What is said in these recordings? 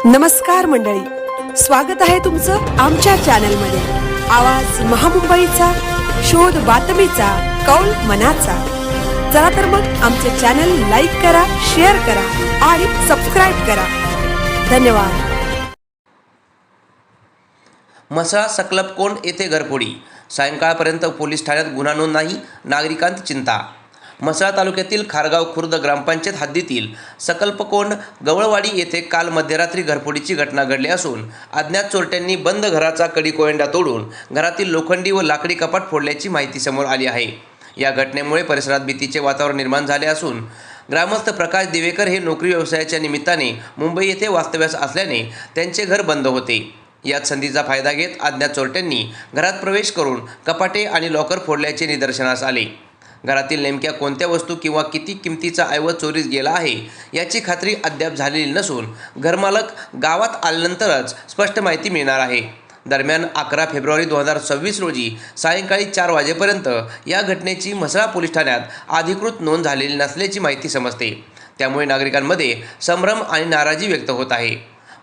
नमस्कार मंडळी, स्वागत आहे तुमचं आमच्या चॅनलमध्ये। आवाज महामुंबईचा, शोध बातमीचा, कौल मनाचा। चला तर मग आमचे चॅनल लाईक करा, शेअर करा आणि सबस्क्राइब करा। धन्यवाद। म्हसळा सकलपकोंड येथे घरफोडी, सायंकाळपर्यंत पोलीस ठाण्यात गुन्हा नोंद नाही, नागरिकांत चिंता। म्हसळा तालुक्यातील खारगाव खुर्द ग्रामपंचायत हद्दीतील सकलपकोंड गवळवाडी येथे काल मध्यरात्री घरफोडीची घटना घडली असून अज्ञात चोरट्यांनी बंद घराचा कडी कोयंडा तोडून घरातील लोखंडी व लाकडी कपाट फोडल्याची माहिती समोर आली आहे। या घटनेमुळे परिसरात भीतीचे वातावरण निर्माण झाले असून ग्रामस्थ प्रकाश दिवेकर हे नोकरी व्यवसायाच्या निमित्ताने मुंबई येथे वास्तव्यास असल्याने त्यांचे घर बंद होते। याच संधीचा फायदा घेत अज्ञात चोरट्यांनी घरात प्रवेश करून कपाटे आणि लॉकर फोडल्याचे निदर्शनास आले। घरातील नेमक्या कोणत्या वस्तू किंवा किती किमतीचा ऐवज चोरीस गेला आहे याची खात्री अद्याप झालेली नसून घरमालक गावात आल्यानंतरच स्पष्ट माहिती मिळणार आहे। दरम्यान 11 फेब्रुवारी 2026 रोजी सायंकाळी 4 वाजेपर्यंत या घटनेची म्हसळा पोलीस ठाण्यात अधिकृत नोंद झालेली नसल्याची माहिती समजते। त्यामुळे नागरिकांमध्ये संभ्रम आणि नाराजी व्यक्त होत आहे।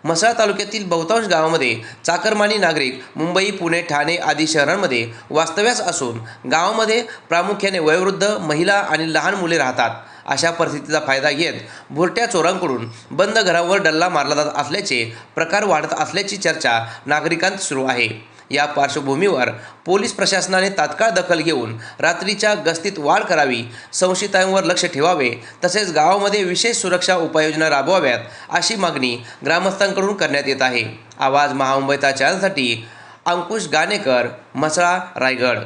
म्हसळा तालुक्यातील बहुतांश गावामध्ये चाकरमानी नागरिक मुंबई, पुणे, ठाणे आदी शहरांमध्ये वास्तव्यास असून गावामध्ये प्रामुख्याने वयोवृद्ध, महिला आणि लहान मुले राहतात। अशा परिस्थितीचा फायदा घेत भुरट्या चोरांकडून बंद घरावर डल्ला मारला जात असल्याचे प्रकार वाढत असल्याची चर्चा नागरिकांत सुरू आहे। या पार्श्वभूमीवर पोलीस प्रशासनाने तात्काळ दखल घेऊन रात्रीच्या गस्तीत वाढ करावी, संशयितांवर लक्ष ठेवावे, तसेच गावामध्ये विशेष सुरक्षा उपाययोजना राबवाव्यात अशी मागणी ग्रामस्थांकडून करण्यात येत आहे। आवाज महामुंबईचा चॅनलसाठी अंकुश गाणेकर, म्हसळा, रायगड।